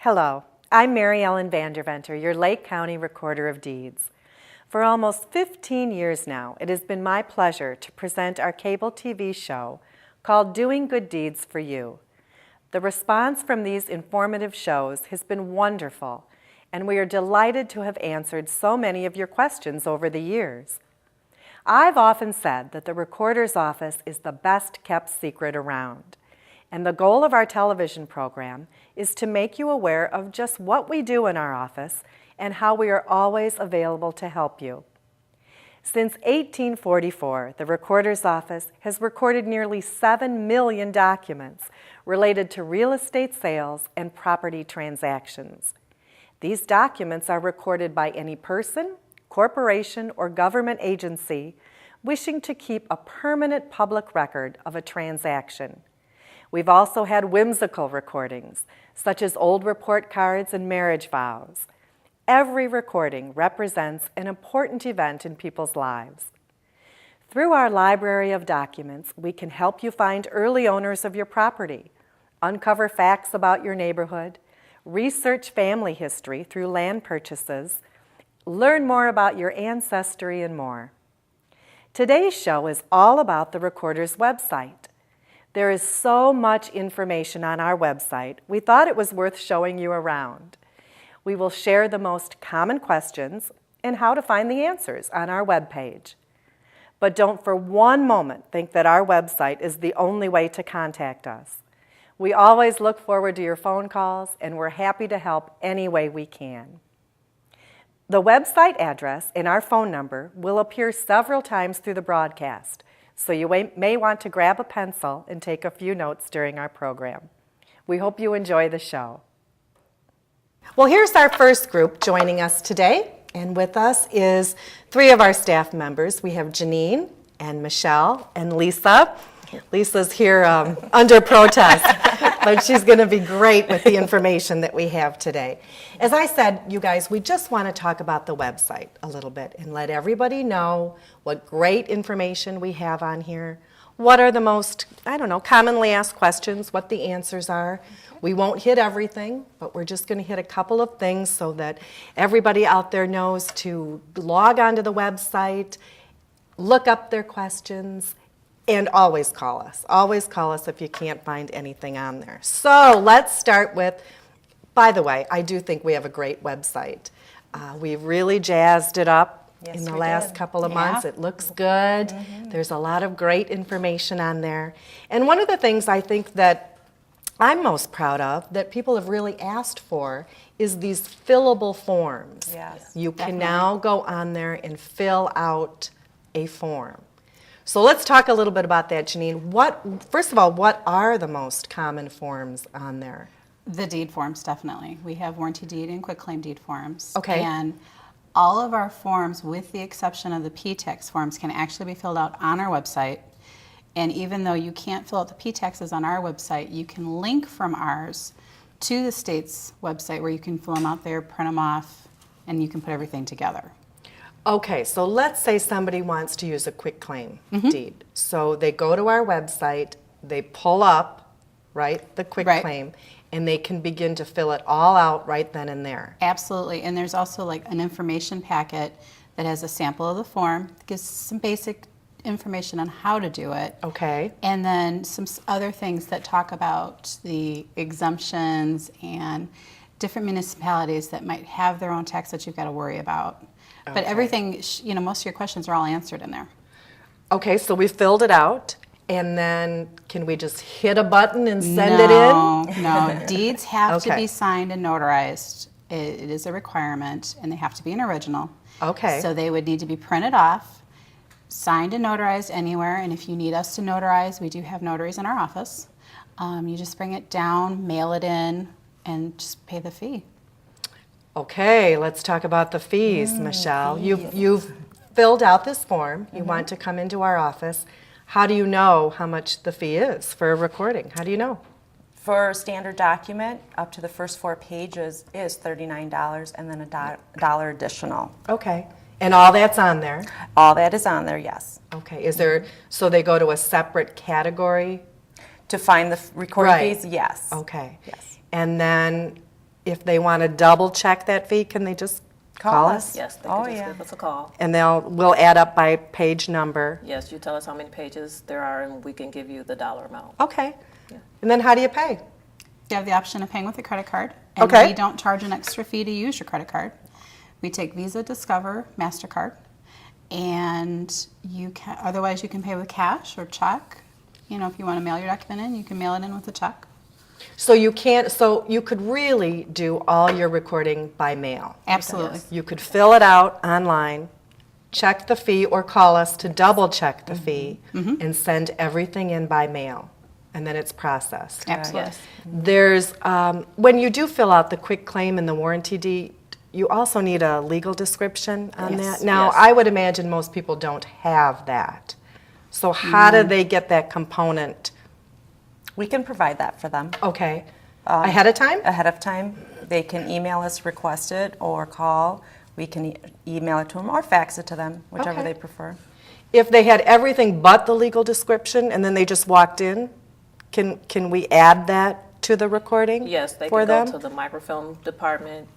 Hello, I'm Mary Ellen Vanderventer, your Lake County Recorder of Deeds. For almost 15 years now, it has been my pleasure to present our cable TV show called Doing Good Deeds for You. The response from these informative shows has been wonderful, and we are delighted to have answered so many of your questions over the years. I've often said that the Recorder's Office is the best kept secret around. And the goal of our television program is to make you aware of just what we do in our office and how we are always available to help you. Since 1844, the Recorder's Office has recorded nearly 7 million documents related to real estate sales and property transactions. These documents are recorded by any person, corporation, or government agency wishing to keep a permanent public record of a transaction. We've also had whimsical recordings, such as old report cards and marriage vows. Every recording represents an important event in people's lives. Through our library of documents, we can help you find early owners of your property, uncover facts about your neighborhood, research family history through land purchases, learn more about your ancestry, and more. Today's show is all about the Recorder's website. There is so much information on our website, we thought it was worth showing you around. We will share the most common questions and how to find the answers on our webpage. But don't for one moment think that our website is the only way to contact us. We always look forward to your phone calls, and we're happy to help any way we can. The website address and our phone number will appear several times through the broadcast, so you may want to grab a pencil and take a few notes during our program. We hope you enjoy the show. Well, here's our first group joining us today, and with us is 3 of our staff members. We have Janine and Michelle and Lisa. Lisa's here under protest, but she's going to be great with the information that we have today. As I said, you guys, we just want to talk about the website a little bit and let everybody know what great information we have on here. What are the most, commonly asked questions, what the answers are. We won't hit everything, but we're just going to hit a couple of things so that everybody out there knows to log onto the website, look up their questions, and always call us. Always call us if you can't find anything on there. So let's start with, by the way, I do think we have a great website. We've really jazzed it up in the last couple of months. It looks good. Mm-hmm. There's a lot of great information on there. And one of the things I think that I'm most proud of that people have really asked for is these fillable forms. Yes, you can now go on there and fill out a form. So let's talk a little bit about that, Janine. First of all, what are the most common forms on there? The deed forms, definitely. We have warranty deed and quitclaim deed forms. Okay. And all of our forms, with the exception of the P-tax forms, can actually be filled out on our website. And even though you can't fill out the P-taxes on our website, you can link from ours to the state's website where you can fill them out there, print them off, and you can put everything together. Okay, so let's say somebody wants to use a quitclaim deed. So they go to our website, they pull up, the quitclaim, and they can begin to fill it all out right then and there. Absolutely, and there's also like an information packet that has a sample of the form, gives some basic information on how to do it. Okay. And then some other things that talk about the exemptions and different municipalities that might have their own tax that you've got to worry about. Okay. But everything, most of your questions are all answered in there. Okay, so we filled it out, and then can we just hit a button and send it in? No, deeds have to be signed and notarized. It is a requirement, and they have to be an original. Okay. So they would need to be printed off, signed and notarized anywhere, and if you need us to notarize, we do have notaries in our office. You just bring it down, mail it in, and just pay the fee. Okay, let's talk about the fees, Michelle. You've filled out this form. You want to come into our office. How do you know how much the fee is for a recording? How do you know? For a standard document, up to the first 4 pages is $39 and then a dollar additional. Okay, and all that's on there? All that is on there, yes. Okay, so they go to a separate category? To find the recording fees, yes. Okay. Yes. And then if they want to double check that fee, can they just call us? Yes, they Oh, can just yeah. give us a call. And we'll add up by page number. Yes, you tell us how many pages there are, and we can give you the dollar amount. Okay. Yeah. And then how do you pay? You have the option of paying with a credit card, and Okay. we don't charge an extra fee to use your credit card. We take Visa, Discover, MasterCard, and otherwise you can pay with cash or check. You know, if you want to mail your document in, you can mail it in with a check. So you could really do all your recording by mail. Absolutely. You could fill it out online, check the fee, or call us to double check the fee, and send everything in by mail, and then it's processed. Absolutely. Yes. There's, when you do fill out the quick claim and the warranty deed, you also need a legal description on Yes. that. Now, Yes. I would imagine most people don't have that. So how do they get that component? We can provide that for them Okay, ahead of time? ahead of time. They can email us, request it, or call. We can email it to them or fax it to them, whichever Okay. they prefer. If they had everything but the legal description and then they just walked in, can we add that to the recording? Yes, they for can them? go to the microfilm department,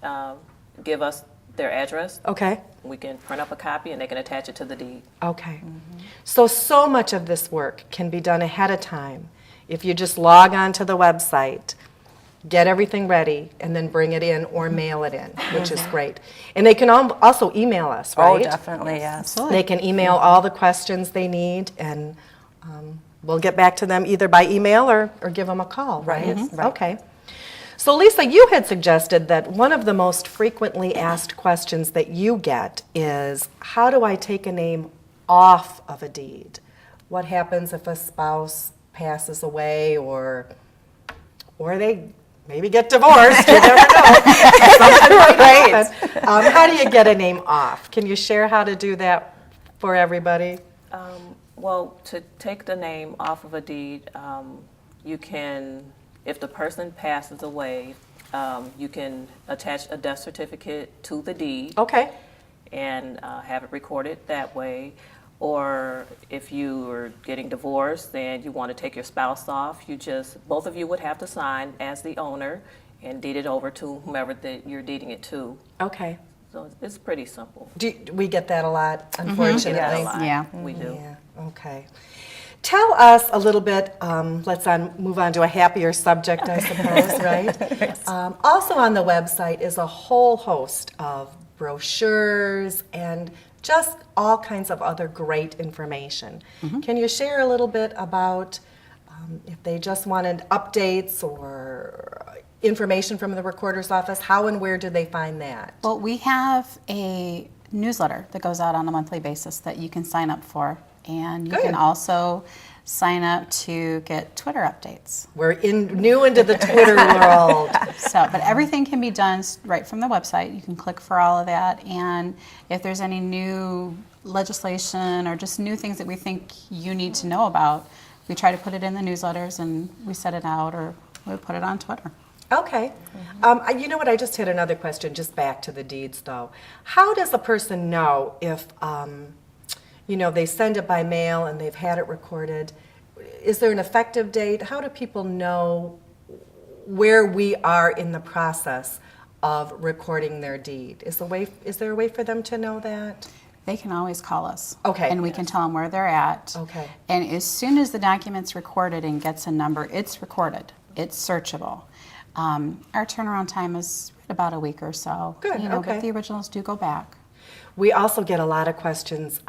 give us their address. Okay. We can print up a copy, and they can attach it to the deed. Okay. So much of this work can be done ahead of time. If you just log on to the website, get everything ready, and then bring it in or mail it in, which is great. And they can also email us, right? Oh, definitely, yes. Absolutely. They can email all the questions they need, and we'll get back to them either by email or give them a call, right? Right. Right. Okay. So Lisa, you had suggested that one of the most frequently asked questions that you get is, how do I take a name off of a deed? What happens if a spouse passes away or they maybe get divorced? You never know. Something might happen. How do you get a name off? Can you share how to do that for everybody? Well, to take the name off of a deed, you can, if the person passes away, you can attach a death certificate to the deed Okay. and have it recorded that way. Or if you are getting divorced and you want to take your spouse off, both of you would have to sign as the owner and deed it over to whomever that you're deeding it to. Okay. So it's pretty simple. Do we get that a lot, unfortunately? We get that a lot. Yeah. We do. Yeah, okay. Tell us a little bit, let's move on to a happier subject, I suppose, right? Also on the website is a whole host of brochures and just all kinds of other great information. Can you share a little bit about if they just wanted updates or information from the recorder's office, how and where do they find that? Well, we have a newsletter that goes out on a monthly basis that you can sign up for. And you Good. can also sign up to get Twitter updates. We're new into the Twitter world. But everything can be done right from the website. You can click for all of that. And if there's any new legislation or just new things that we think you need to know about, we try to put it in the newsletters and we set it out or we put it on Twitter. Okay. You know what, I just had another question, just back to the deeds though. How does a person know if, they send it by mail and they've had it recorded? Is there an effective date? How do people know where we are in the process of recording their deed? Is there a way for them to know that? They can always call us. Okay. And we can tell them where they're at. Okay. And as soon as the document's recorded and gets a number, it's recorded. It's searchable. Our turnaround time is about a week or so. Good, okay. But the originals do go back. We also get a lot of questions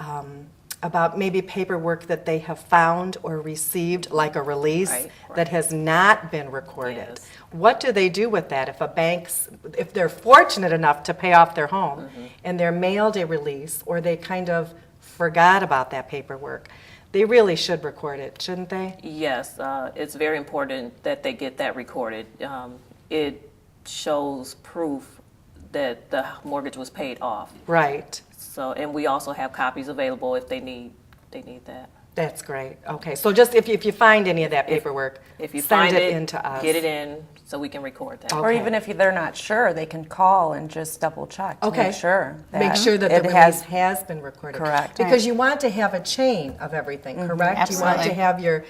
about maybe paperwork that they have found or received, like a release Right. that has not been recorded. Yes. What do they do with that if they're fortunate enough to pay off their home and they're mailed a release or they kind of forgot about that paperwork? They really should record it, shouldn't they? Yes, it's very important that they get that recorded. It shows proof that the mortgage was paid off. Right. So, and we also have copies available if they need that. That's great. Okay, so just if you find any of that paperwork, If you send find it in to us. get it in so we can record that. Or Okay. even if they're not sure, they can call and just double check to Okay. make sure Make sure that the it release has been recorded. Correct. Because you want to have a chain of everything, correct? You want to Absolutely. have your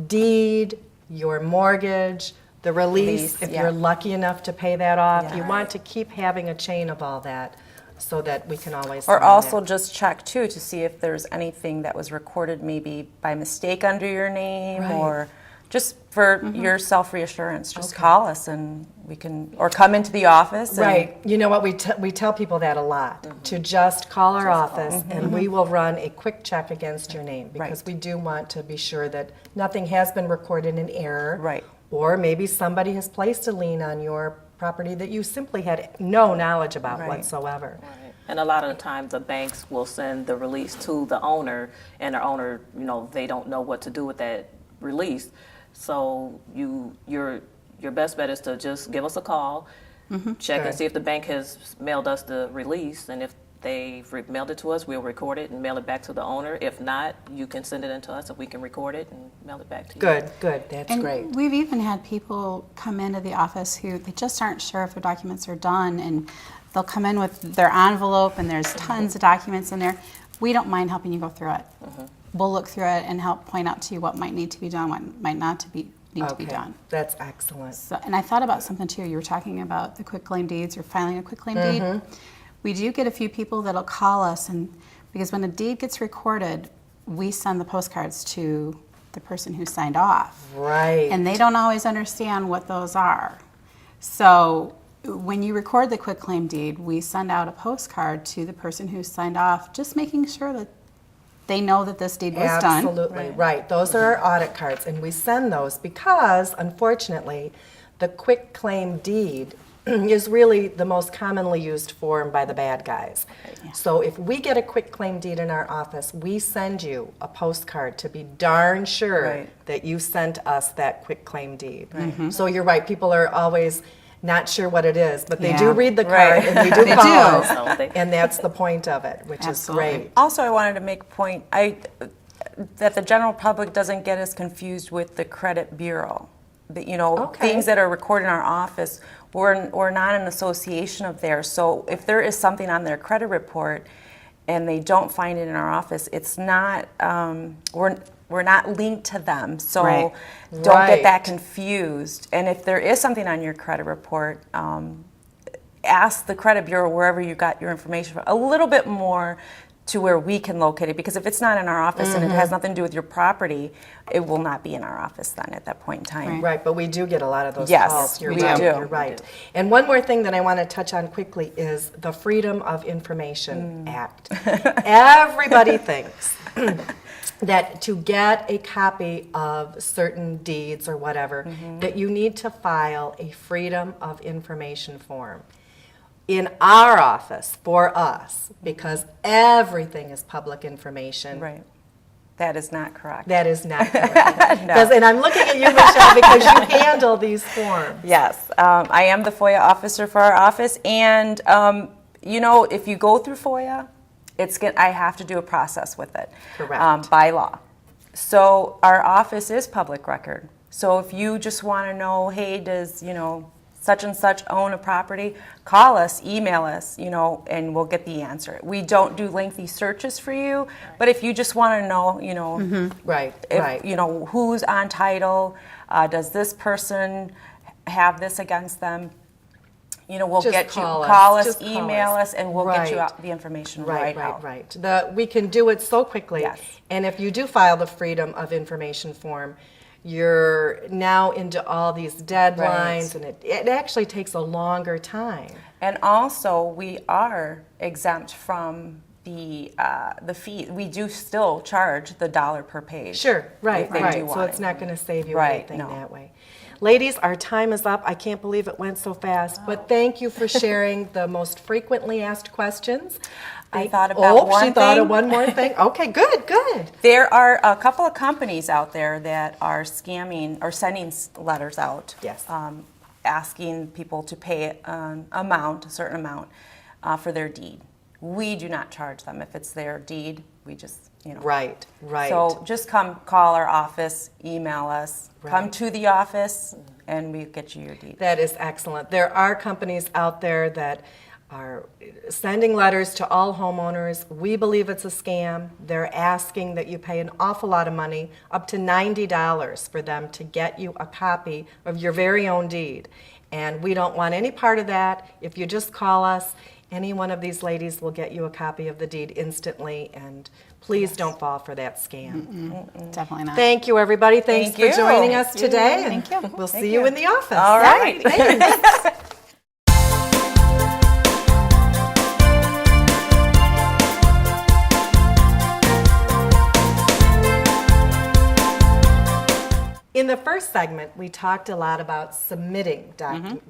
deed, your mortgage, the release, if yeah. you're lucky enough to pay that off. Yeah. You want to keep having a chain of all that so that we can always Or sign also that. just check too to see if there's anything that was recorded maybe by mistake under your name, Right. or just for your self-reassurance, just call us and we can, or come into the office. And, Right. You know what? We tell people that a lot, to just call our office and we will run a quick check against your name, because Right. we do want to be sure that nothing has been recorded in error. Right. Or maybe somebody has placed a lien on your property that you simply had no knowledge about Right. whatsoever. Right. And a lot of the times the banks will send the release to the owner, and the owner, they don't know what to do with that release. So your best bet is to just give us a call, check Good. and see if the bank has mailed us the release, and if they've mailed it to us, we'll record it and mail it back to the owner. If not, you can send it in to us and we can record it and mail it back to you. Good, good. That's And great. we've even had people come into the office who they just aren't sure if their documents are done, and they'll come in with their envelope and there's tons of documents in there. We don't mind helping you go through it. We'll look through it and help point out to you what might need to be done, what might not need to be done. That's excellent. So, and I thought about something too. You were talking about the quitclaim deeds or filing a quitclaim deed. We do get a few people that'll call us, and because when a deed gets recorded, we send the postcards to the person who signed off. Right. And they don't always understand what those are. So when you record the quitclaim deed, we send out a postcard to the person who signed off, just making sure that they know that this deed was done. Absolutely, right. Those are our audit cards, and we send those because, unfortunately, the quick claim deed is really the most commonly used form by the bad guys. So if we get a quick claim deed in our office, we send you a postcard to be darn sure Right. that you sent us that quick claim deed. So you're right, people are always not sure what it is, but they do Yeah. read the card Right. and they do They call do. us. So they- And that's the point of it, which Absolutely. is great. Also, I wanted to make a point that the general public doesn't get us confused with the credit bureau. Okay. Things that are recorded in our office, we're not an association of theirs. So if there is something on their credit report and they don't find it in our office, it's not we're not linked to them. So Right. don't Right. get that confused. And if there is something on your credit report, ask the credit bureau wherever you got your information from a little bit more to where we can locate it, because if it's not in our office and it has nothing to do with your property, it will not be in our office then at that point in time. Right, but we do get a lot of those Yes, calls. You're we right. do. You're right. And one more thing that I want to touch on quickly is the Freedom of Information Act. Everybody thinks that to get a copy of certain deeds or whatever, that you need to file a Freedom of Information form. In our office, for us, because everything is public information. Right. That is not correct. That is not correct. And I'm looking at you, Michelle, because you handle these forms. Yes, I am the FOIA officer for our office, and if you go through FOIA, I have to do a process with it. Correct. By law. So our office is public record. So if you just want to know, hey, does such and such own a property, call us, email us, and we'll get the answer. We don't do lengthy searches for you, but if you just want to know, Right, if, right. who's on title, does this person have this against them? We'll Just get you, call us. call us, Just call email us. us, and we'll get you Right. out the information right out. Right. We can do it so quickly. Yes. And if you do file the Freedom of Information form, you're now into all these deadlines, and it actually takes a longer time. And also, we are exempt from the fee. We do still charge the $1 per page. Sure, right, if they right. do So want it's it. not going to save you Right, anything no. that way. Ladies, our time is up. I can't believe it went so fast, but thank you for sharing the most frequently asked questions. I thought about one she thought of thing. one more thing. Okay, good. There are a couple of companies out there that are scamming or sending letters out, Yes. asking people to pay a certain amount for their deed. We do not charge them if it's their deed. We just, Right. So just call our office, email us, come Right. to the office, and we get you your deed. That is excellent. There are companies out there that are sending letters to all homeowners. We believe it's a scam. They're asking that you pay an awful lot of money, up to $90 for them to get you a copy of your very own deed. And we don't want any part of that. If you just call us, any one of these ladies will get you a copy of the deed instantly, and please don't fall for that scam. Definitely not. Thank you, everybody. Thanks Thank for you. joining us today. Thank you. We'll see you in the office. All right. In the first segment, we talked a lot about submitting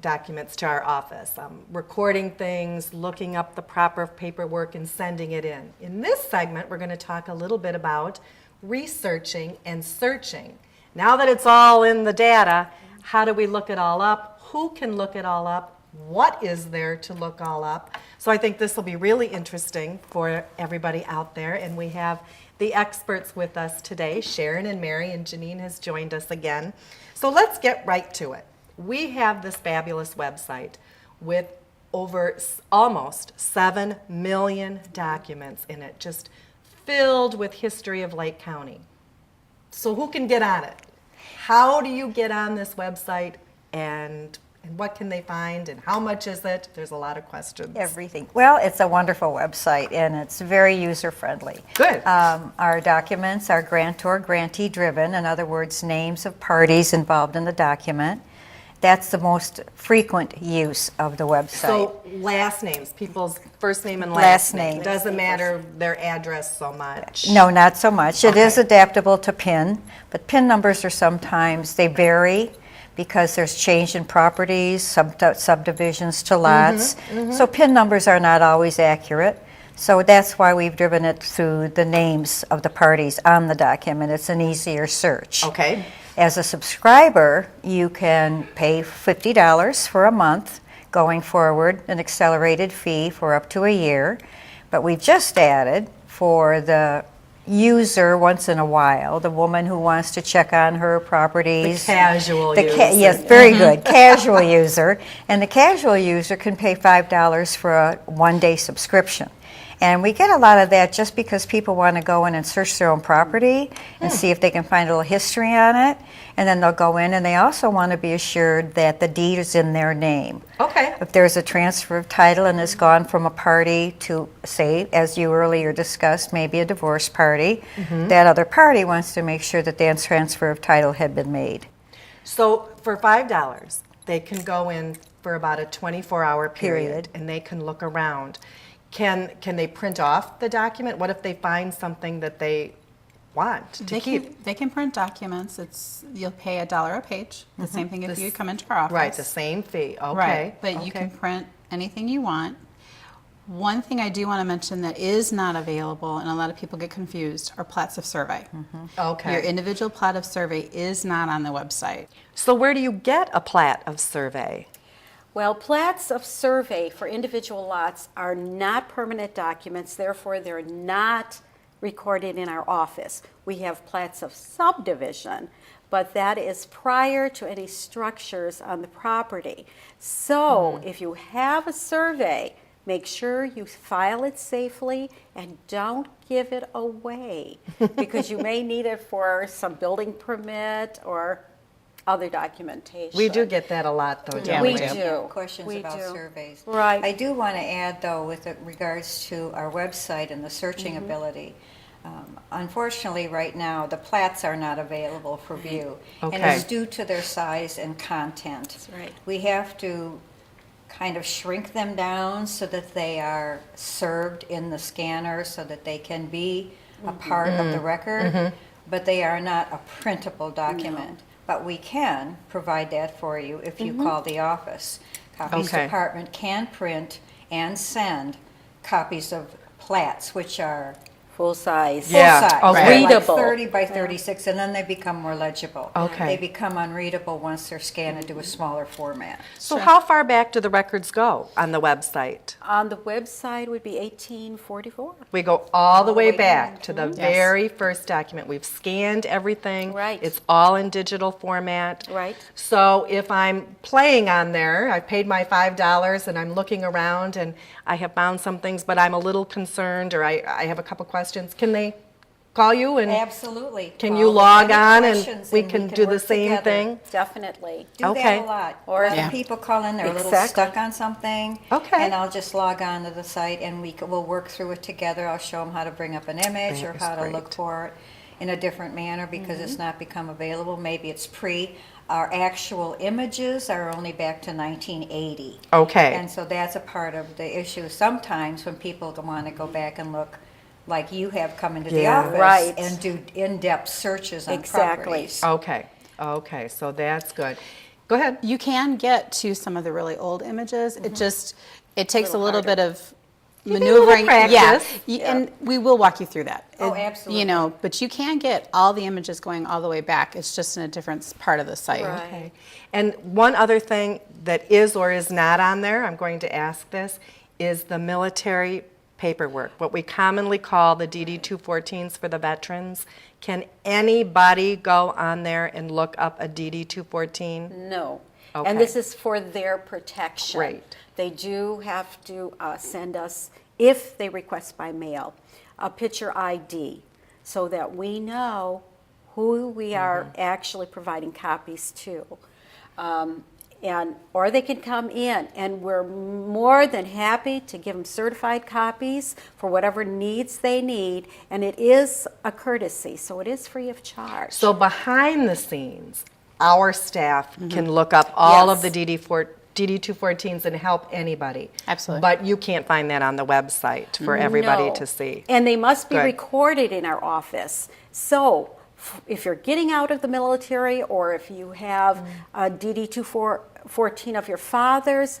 documents to our office, recording things, looking up the proper paperwork, and sending it in. In this segment, we're going to talk a little bit about researching and searching. Now that it's all in the data, how do we look it all up? Who can look it all up? What is there to look all up? So I think this will be really interesting for everybody out there, and we have the experts with us today, Sharon and Mary, and Janine has joined us again. So let's get right to it. We have this fabulous website with over almost 7 million documents in it, just filled with history of Lake County. So who can get on it? How do you get on this website, and what can they find, and how much is it? There's a lot of questions. Everything. Well, it's a wonderful website, and it's very user-friendly. Good. Our documents are grantor-grantee driven, in other words, names of parties involved in the document. That's the most frequent use of the website. So last names, people's first name and Last last name. name. Doesn't matter their address so much. No, not so much. It is Okay. adaptable to PIN, but PIN numbers are sometimes, they vary because there's change in properties, subdivisions to lots. So PIN numbers are not always accurate. So that's why we've driven it through the names of the parties on the document. It's an easier search. Okay. As a subscriber, you can pay $50 for a month, going forward, an accelerated fee for up to a year. But we've just added for the user once in a while, the woman who wants to check on her properties. The casual user. Yes, very good. Casual user. And the casual user can pay $5 for a one-day subscription. And we get a lot of that just because people want to go in and search their own property and see if they can find a little history on it. And then they'll go in, and they also want to be assured that the deed is in their name. Okay. If there's a transfer of title and has gone from a party to, say, as you earlier discussed, maybe a divorce party, that other party wants to make sure that that transfer of title had been made. So for $5, they can go in for about a 24-hour period, and they can look around. Can they print off the document? What if they find something that they want to keep? They can print documents. You'll pay $1 a page. The same thing if you come into our office. Right, the same fee. Okay. Right, but you Okay. can print anything you want. One thing I do want to mention that is not available, and a lot of people get confused, are plats of survey. Okay. Your individual plat of survey is not on the website. So where do you get a plat of survey? Well, plats of survey for individual lots are not permanent documents, therefore they're not recorded in our office. We have plats of subdivision, but that is prior to any structures on the property. So if you have a survey, make sure you file it safely and don't give it away because you may need it for some building permit or other documentation. We do get that a lot, though, don't We we? do. Questions We about do. surveys. Right. I do want to add, though, with regards to our website and the searching ability. Unfortunately, right now, the plats are not available for view. And Okay. it's due to their size and content. That's right. We have to kind of shrink them down so that they are served in the scanner so that they can be a part of the record, but they are not a printable document. But we can provide that for you if you call the office. Copies Okay. Department can print and send copies of plats, which are Full size. Yeah. Full size. Okay. They're like Readable. 30 by 36, and then they become more legible. Okay. They become unreadable once they're scanned into a smaller format. So how far back do the records go on the website? On the website would be 1844. We go all the way way back back. to the very first document. We've scanned everything. Right. It's all in digital format. Right. So if I'm playing on there, I've paid my $5 and I'm looking around and I have found some things, but I'm a little concerned or I have a couple questions, can they call you and Absolutely. can Call you with log any on and questions we can do the work same together. thing? Definitely. Do Okay. that a lot. Or- a lot Yeah. of people call in, they're a little Exactly. stuck on something. Okay. And I'll just log on to the site and we'll work through it together. I'll show them how to bring up an image That or is how to great. look for it in a different manner because Mm-hmm. it's not become available. Maybe it's pre. Our actual images are only back to 1980. Okay. And so that's a part of the issue sometimes when people want to go back and look like you have come into the Yeah. office Right. and do in-depth searches on Exactly. properties. Okay. Okay. So that's good. Go ahead. You can get to some of the really old images. It just, it takes a little bit of need a little maneuvering. practice. Yeah, and we will walk you through that. Oh, You absolutely. know, but you can get all the images going all the way back. It's just in a different part of the site. Right. Okay. And one other thing that is or is not on there, I'm going to ask this, is the military paperwork, what we commonly call the DD-214s for the veterans. Can anybody go on there and look up a DD-214? No. Okay. And this is for their protection. Great. They do have to send us, if they request by mail, a picture ID so that we know who we are actually providing copies to. Or they can come in, and we're more than happy to give them certified copies for whatever needs they need, and it is a courtesy, so it is free of charge. So behind the scenes, our staff can look up all of the Yes. DD-214s and help anybody. Absolutely. But you can't find that on the website for everybody No. to see. And they must be Good. recorded in our office. So if you're getting out of the military or if you have a DD-214 of your father's,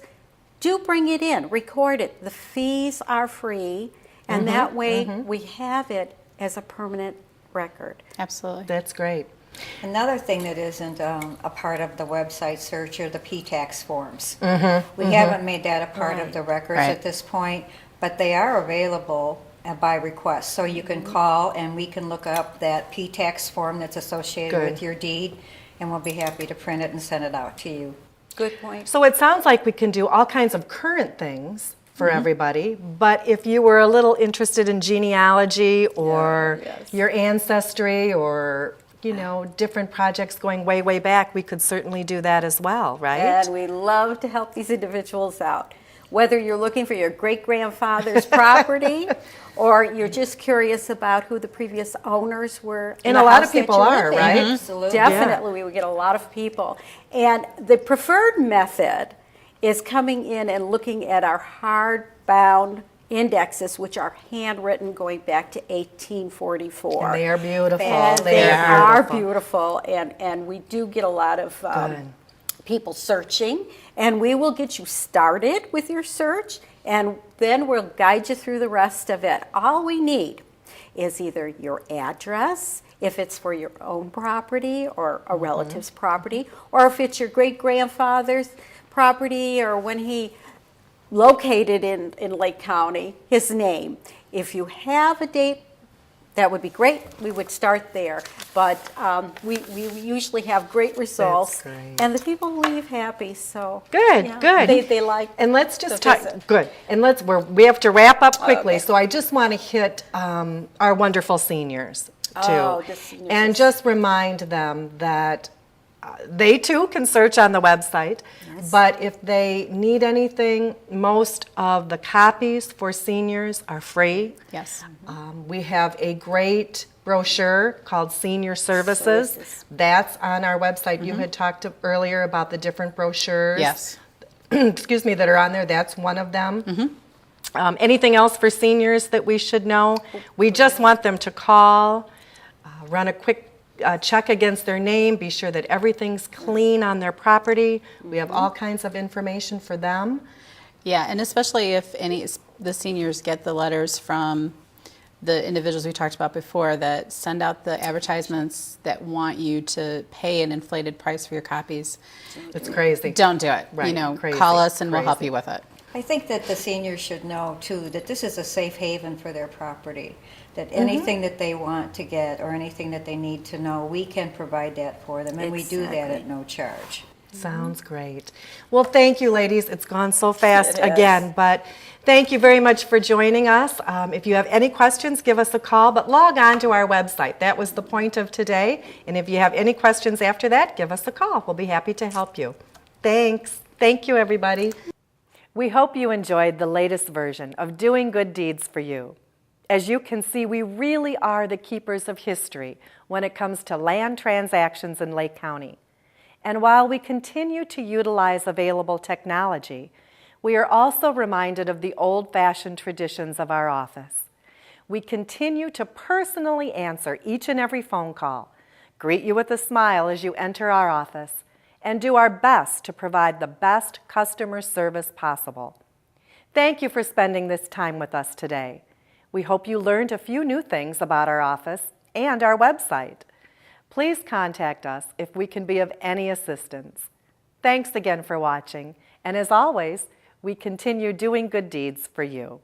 do bring it in, record it. The fees are free, and that way we have it as a permanent record. Absolutely. That's great. Another thing that isn't a part of the website search are the P-tax forms. We haven't made that a part of the records Right. at this point, but they are available by request. So you can call and we can look up that P-tax form that's associated Good. with your deed, and we'll be happy to print it and send it out to you. Good point. So it sounds like we can do all kinds of current things for everybody, but if you were a little interested in genealogy or your ancestry or, you know, different projects going way, way back, we could certainly do that as well, right? And we love to help these individuals out. Whether you're looking for your great-grandfather's property or you're just curious about who the previous owners were. in And the a lot house of that people you are, live in. right? Absolutely. Definitely, we would get a lot of people. And the preferred method is coming in and looking at our hardbound indexes, which are handwritten going back to 1844. And they are beautiful. And They they are are beautiful. beautiful, and we do get a lot of Good. people searching, and we will get you started with your search, and then we'll guide you through the rest of it. All we need is either your address, if it's for your own property or a relative's property, or if it's your great-grandfather's property or when he located in Lake County, his name. If you have a date, that would be great. We would start there. But we usually have great results. great. And the people leave happy, so. Good, yeah, good. They like And let's the just talk. visit. Good. And we have to wrap up quickly. Okay. So I just want to hit our wonderful seniors too, Oh, the seniors. and just remind them that they too can search on the website. But if they need anything, most of the copies for seniors are free. Yes. We have a great brochure called Senior Services. Services. That's on our website. You had talked earlier about the different brochures. Yes. Excuse me, that are on there. That's one of them. Anything else for seniors that we should know? We just want them to call, run a quick check against their name, be sure that everything's clean on their property. We have all kinds of information for them. Yeah, and especially if the seniors get the letters from the individuals we talked about before that send out the advertisements that want you to pay an inflated price for your copies. It's crazy. Don't do it. Right, Call us and we'll help crazy. you with it. I think that the seniors should know, too, that this is a safe haven for their property, that anything that they want to get or anything that they need to know, we can provide that for them, and we do that at no charge. Sounds great. Well, thank you, ladies. It's gone so fast It has. again, but thank you very much for joining us. If you have any questions, give us a call, but log on to our website. That was the point of today, and if you have any questions after that, give us a call. We'll be happy to help you. Thanks. Thank you, everybody. We hope you enjoyed the latest version of Doing Good Deeds for You. As you can see, we really are the keepers of history when it comes to land transactions in Lake County. And while we continue to utilize available technology, we are also reminded of the old-fashioned traditions of our office. We continue to personally answer each and every phone call, greet you with a smile as you enter our office, and do our best to provide the best customer service possible. Thank you for spending this time with us today. We hope you learned a few new things about our office and our website. Please contact us if we can be of any assistance. Thanks again for watching, and as always, we continue doing good deeds for you.